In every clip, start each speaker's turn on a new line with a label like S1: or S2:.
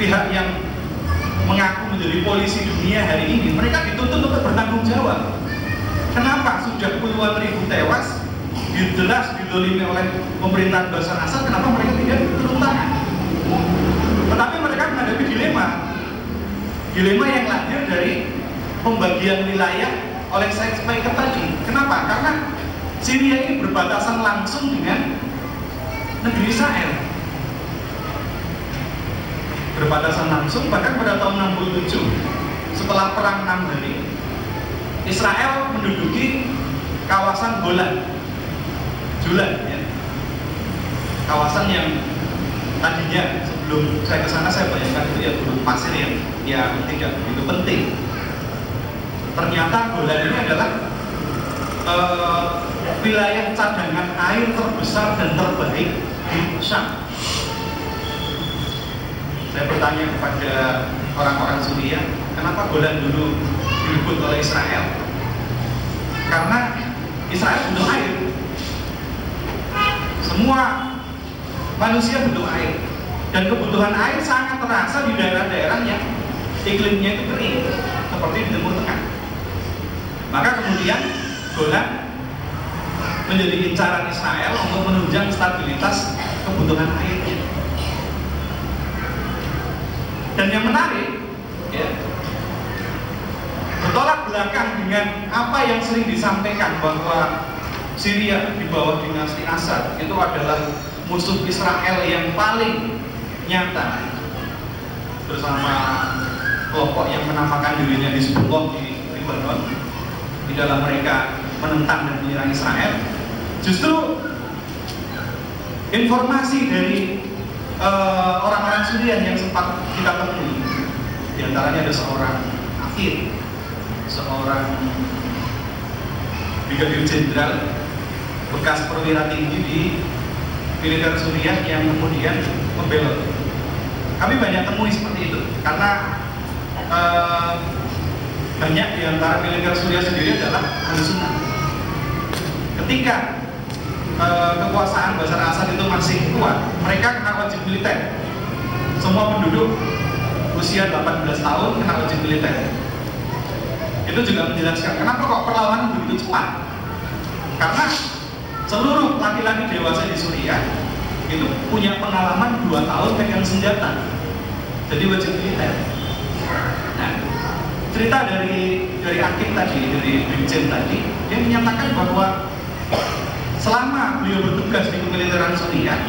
S1: pihak yang mengaku menjadi polisi dunia hari ini, mereka dituntut untuk bertanggung jawab. Kenapa sudah puluhan ribu tewas, jelas didolimi oleh pemerintahan Bashar Assad, kenapa mereka tidak turun tangan? Tetapi mereka menghadapi dilema yang lahir dari pembagian wilayah oleh Said Speicher tadi. Kenapa? Karena Syria ini berbatasan langsung dengan negeri Israel. Berbatasan langsung, bahkan pada tahun 67 setelah perang 6 hari, Israel menduduki kawasan Golan, ya. Kawasan yang tadinya sebelum saya kesana saya bayangkan itu ya gunung pasir yang tidak begitu penting. Ternyata Golan ini adalah wilayah cadangan air terbesar dan terbaik di Syam. Saya bertanya kepada orang-orang Suriah, kenapa Golan dulu direbut oleh Israel? Karena Israel butuh air. Semua manusia butuh air, dan kebutuhan air sangat terasa di daerah-daerah yang iklimnya itu kering, seperti di Timur Tengah. Maka kemudian Golan menjadi incaran Israel untuk menunjang stabilitas kebutuhan airnya. Dan yang menarik, ya, bertolak belakang dengan apa yang sering disampaikan bahwa Syria di bawah dinasti Assad itu adalah musuh Israel yang paling nyata, bersama kelompok yang menamakan dirinya Hizbullah di Lebanon, di dalam mereka menentang dan menyerang Israel. Justru informasi dari orang-orang Suriah yang sempat kita temui, diantaranya ada seorang Afid, seorang brigadir jenderal bekas perwira tinggi di militer Suriah yang kemudian membelot. Kami banyak temui seperti itu karena banyak di antara militer Suriah sendiri adalah ahli sunnah. Ketika kekuasaan Bashar Assad itu masih kuat, mereka kena wajib militer. Semua penduduk usia 18 tahun kena wajib militer. Itu juga menjelaskan kenapa kok perlawanan begitu cepat. Karena seluruh laki-laki dewasa di Suriah itu punya pengalaman 2 tahun pegang senjata, jadi wajib militer. Nah, cerita dari Akim tadi, dari Brigjen tadi, dia menyatakan bahwa selama beliau bertugas di kemiliteran Suriah,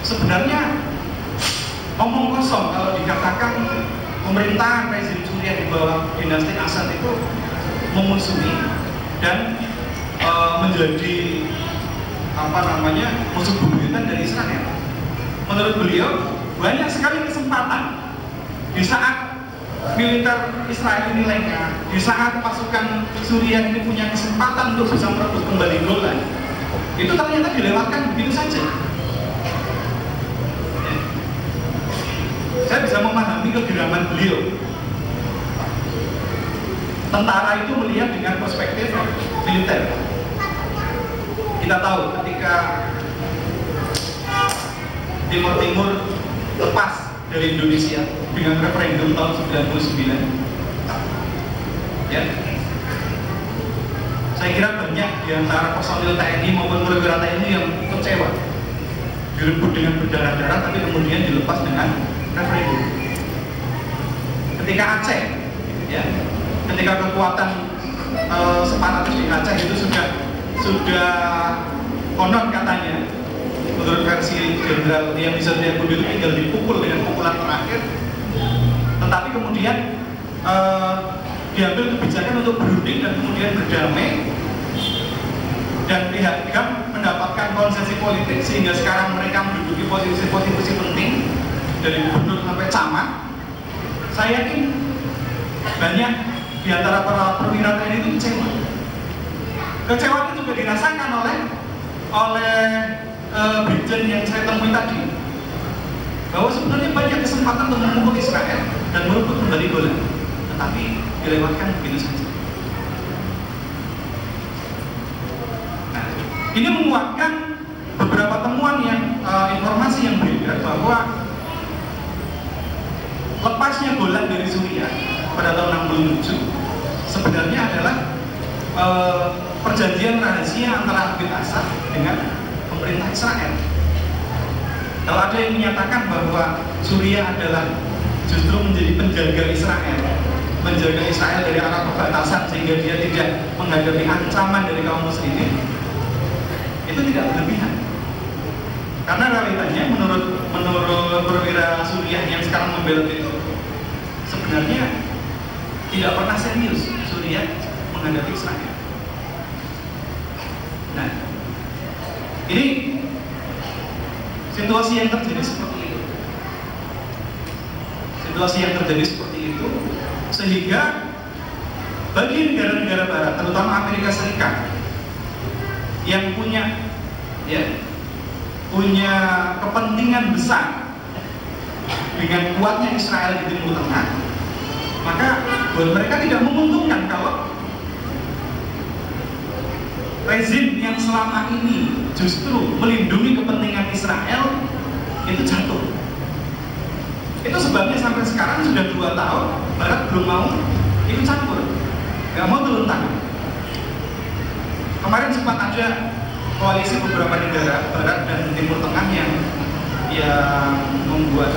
S1: sebenarnya omong kosong kalau dikatakan pemerintahan rezim Suriah di bawah dinasti Assad itu memusuhi dan menjadi musuh bebuyutan dari Israel. Menurut beliau, banyak sekali kesempatan di saat militer Israel ini lengah, di saat pasukan Suriah ini punya kesempatan untuk bisa merebut kembali Golan, itu ternyata dilewatkan begitu saja. Saya bisa memahami kegeraman beliau. Tentara itu melihat dengan perspektif militer. Kita tahu ketika Timur Timur lepas dari Indonesia dengan referendum tahun 99, ya, saya kira banyak di antara personil TNI maupun perwira TNI yang kecewa, direbut dengan berdarah-darah tapi kemudian dilepas dengan referendum. Ketika Aceh, ya, ketika kekuatan separatis di Aceh itu sudah konon katanya, menurut versi Jenderal yang bisa dia itu tinggal dipukul dengan pukulan terakhir, tetapi kemudian diambil kebijakan untuk berunding dan kemudian berdamai, dan pihak GAM mendapatkan konsesi politik sehingga sekarang mereka menduduki posisi-posisi penting dari gubernur sampai camat. Saya yakin banyak di antara para perwira TNI itu kecewa itu juga dirasakan oleh Brigjen yang saya temui tadi, bahwa sebenarnya banyak kesempatan untuk memukul Israel dan merebut kembali Golan, tetapi dilewatkan begitu saja. Nah, ini menguatkan beberapa temuan yang informasi yang beredar bahwa lepasnya Golan dari Suriah pada tahun 67 sebenarnya adalah perjanjian rahasia antara Bashar al-Assad dengan pemerintah Israel. Kalau ada yang menyatakan bahwa Suriah adalah justru menjadi penjaga Israel, menjaga Israel dari arah perbatasan sehingga dia tidak menghadapi ancaman dari kaum muslimin, itu tidak berlebihan. Karena realitanya menurut perwira Suriah yang sekarang membela itu, sebenarnya tidak pernah serius Suriah menghadapi Israel. Nah, ini situasi yang terjadi seperti itu. Situasi yang terjadi seperti itu sehingga bagi negara-negara barat, terutama Amerika Serikat yang punya kepentingan besar dengan kuatnya Israel di Timur Tengah, maka buat mereka tidak menguntungkan kalau rezim yang selama ini justru melindungi kepentingan Israel itu jatuh. Itu sebabnya sampai sekarang sudah 2 tahun Barat belum mau ikut campur, nggak mau turun tangan. Kemarin sempat ada koalisi beberapa negara Barat dan Timur Tengah yang membuat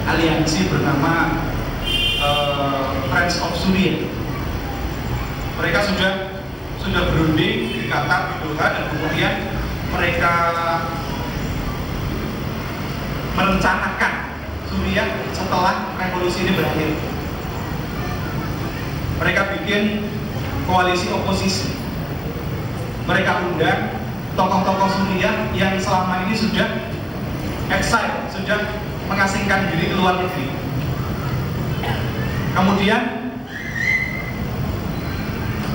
S1: aliansi bernama Friends of Syria. Mereka sudah berunding di Qatar, di Doha, dan kemudian mereka merencanakan Suriah setelah revolusi ini berakhir. Mereka bikin koalisi oposisi. Mereka undang tokoh-tokoh Suriah yang selama ini sudah exile, sudah mengasingkan diri ke luar negeri. Kemudian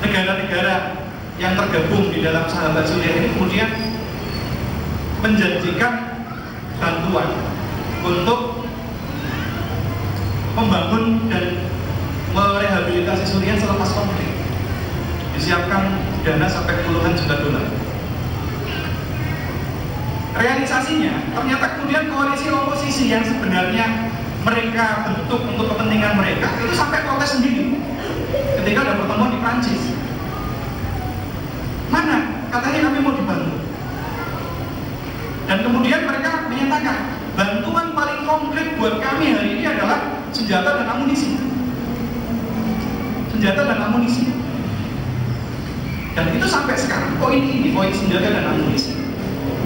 S1: negara-negara yang tergabung di dalam sahabat Suriah ini kemudian menjanjikan bantuan untuk membangun dan merehabilitasi Suriah selepas konflik. Disiapkan dana sampai puluhan juta dolar. Realisasinya ternyata kemudian koalisi oposisi yang sebenarnya mereka bentuk untuk kepentingan mereka itu sampai protes sendiri ketika ada pertemuan di Prancis. Mana? Katanya kami mau dibantu. Dan kemudian mereka menyatakan bantuan paling konkret buat kami hari ini adalah senjata dan amunisi. Senjata dan amunisi. Dan itu sampai sekarang poin senjata dan amunisi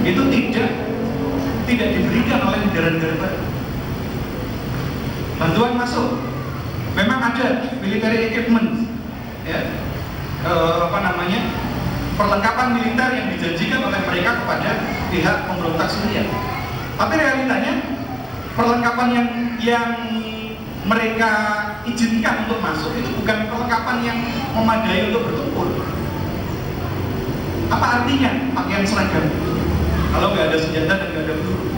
S1: itu tidak diberikan oleh negara-negara barat. Bantuan masuk, memang ada military equipment, perlengkapan militer yang dijanjikan oleh mereka kepada pihak pemberontak Suriah. Tapi realitanya perlengkapan yang mereka izinkan untuk masuk itu bukan perlengkapan yang memadai untuk bertempur. Apa artinya pakaian seragam kalau nggak ada senjata dan nggak ada peluru?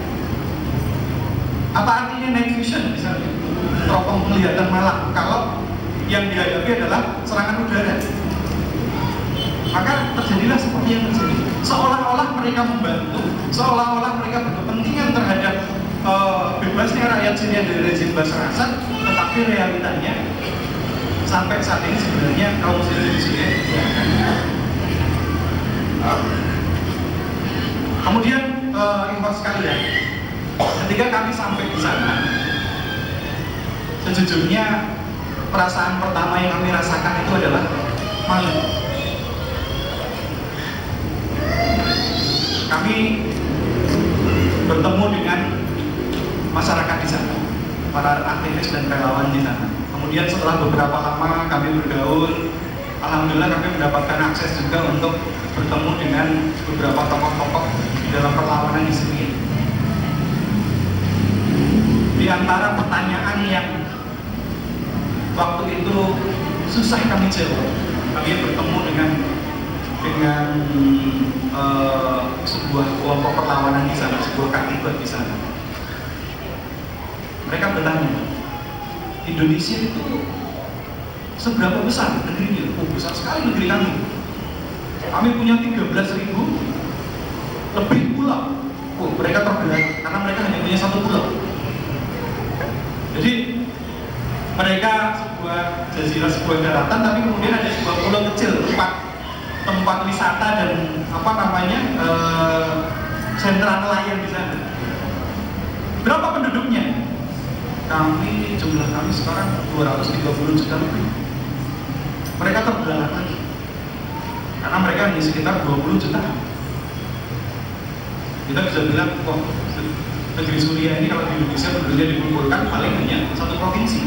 S1: Apa artinya night vision misalnya, teropong penglihatan malam kalau yang dihadapi adalah serangan udara? Maka terjadilah seperti yang terjadi. Seolah-olah mereka membantu, seolah-olah mereka berkepentingan terhadap bebasnya rakyat Syria dari rezim Bashar al-Assad, tetapi realitanya sampai saat ini sebenarnya kaum muslimin di Syria kemudian ikhwas sekalian, ketika kami sampai di sana, sejujurnya perasaan pertama yang kami rasakan itu adalah malu. Kami bertemu dengan masyarakat di sana, para aktivis dan relawan di sana. Kemudian setelah beberapa lama kami bergaul, alhamdulillah kami mendapatkan akses juga untuk bertemu dengan beberapa tokoh-tokoh dalam perlawanan di sini. Di antara pertanyaan yang waktu itu susah kami jawab, kami bertemu dengan sebuah kelompok perlawanan di sana, sebuah katibat di sana. Mereka bertanya, Indonesia itu seberapa besar negerinya? Oh, besar sekali negeri kami. Kami punya 13.000 lebih pulau. Oh, mereka terbelah karena mereka hanya punya 1 pulau. Jadi Mereka sebuah jazirah, sebuah daratan, tapi kemudian ada sebuah pulau kecil, tempat wisata dan sentra nelayan di sana. Berapa penduduknya? Jumlah kami sekarang 230 juta lebih. Mereka terbelalak lagi karena mereka hanya sekitar 20 juta. Kita bisa bilang, negeri Suriah ini kalau di Indonesia penduduknya dikumpulkan paling hanya satu provinsi.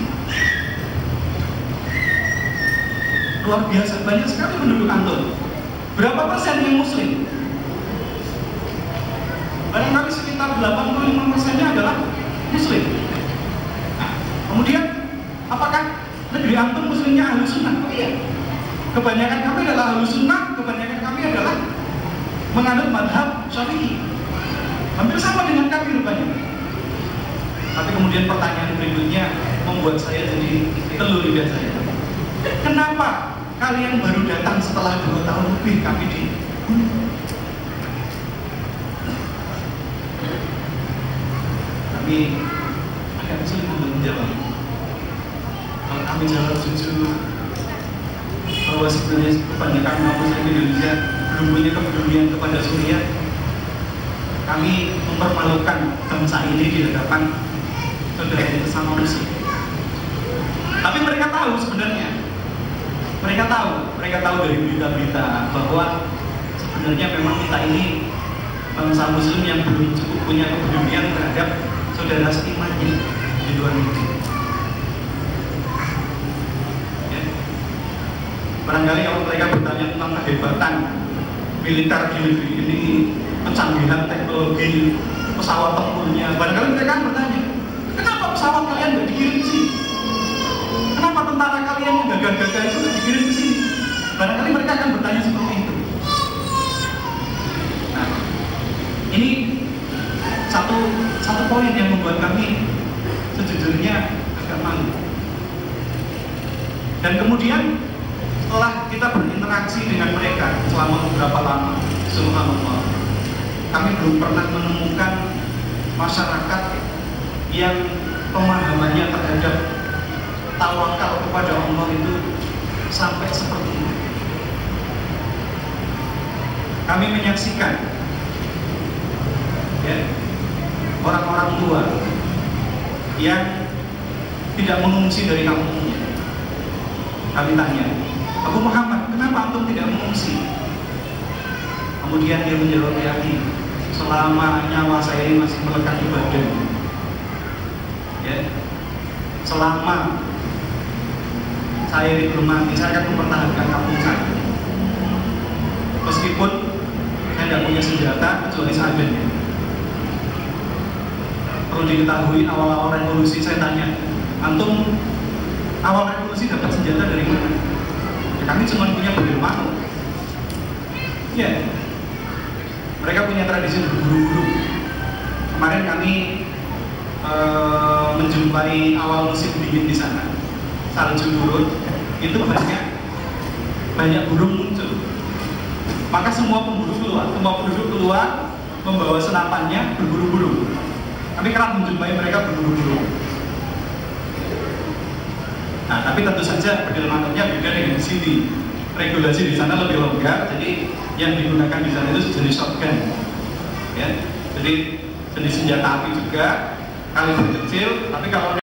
S1: Luar biasa, banyak sekali penduduk antum. Berapa persen yang muslim? Barangkali sekitar 85%-nya adalah muslim. Nah, kemudian apakah negeri antum muslimnya ahlu sunnah? Oh iya, kebanyakan kami adalah ahlu sunnah, kebanyakan kami adalah menganut madhab syafi'i, hampir sama dengan kami rupanya. Tapi kemudian pertanyaan berikutnya membuat saya jadi telur lidah saya. Kenapa kalian baru datang setelah 2 tahun lebih kami di Kami agak sulit untuk menjawab. Kalau kami jawab jujur bahwa sebenarnya kebanyakan kaum muslim Indonesia belum punya kepedulian kepada Suriah, kami mempermalukan bangsa ini di hadapan saudara kita sama muslim. Tapi mereka tahu sebenarnya, mereka tahu dari berita-berita bahwa sebenarnya memang kita ini bangsa muslim yang belum cukup punya kepedulian terhadap saudara seimannya di luar negeri. Ya. Barangkali kalau mereka bertanya tentang kehebatan militer di negeri ini, kecanggihan teknologi pesawat tempurnya, barangkali mereka akan bertanya, kenapa pesawat kalian nggak dikirim ke sini? Kenapa tentara kalian yang gagah-gagah itu nggak dikirim ke sini? Barangkali mereka akan bertanya seperti itu. Nah, ini satu poin yang membuat kami sejujurnya agak malu. Dan kemudian setelah kita berinteraksi dengan mereka selama beberapa lama, subhanallah, kami belum pernah menemukan masyarakat yang pemahamannya terhadap tawakal kepada Allah itu sampai seperti ini. Kami menyaksikan orang-orang tua yang tidak mengungsi dari kampungnya. Kami tanya, Abu Muhammad, kenapa antum tidak mengungsi? Kemudian dia menjawab, yakin selama nyawa saya ini masih melekat di badan, selama saya ini belum mati, saya akan mempertahankan kampung saya. Meskipun saya tidak punya senjata kecuali seadanya. Perlu diketahui, awal-awal revolusi saya tanya, antum awal revolusi dapat senjata dari mana? Ya, kami cuma punya bedil manuk. Ya, mereka punya tradisi berburu-buru. Kemarin kami menjumpai awal musim dingin di sana, salju turun, itu banyak burung muncul. Maka semua penduduk keluar membawa senapannya berburu-buru. Kami kerap menjumpai mereka berburu-buru. Nah, tapi tentu saja bedil manuknya beda dengan di sini. Regulasi di sana lebih longgar, jadi yang digunakan di sana itu jenis shotgun. Ya, jadi jenis senjata api juga, kaliber kecil, tapi kalau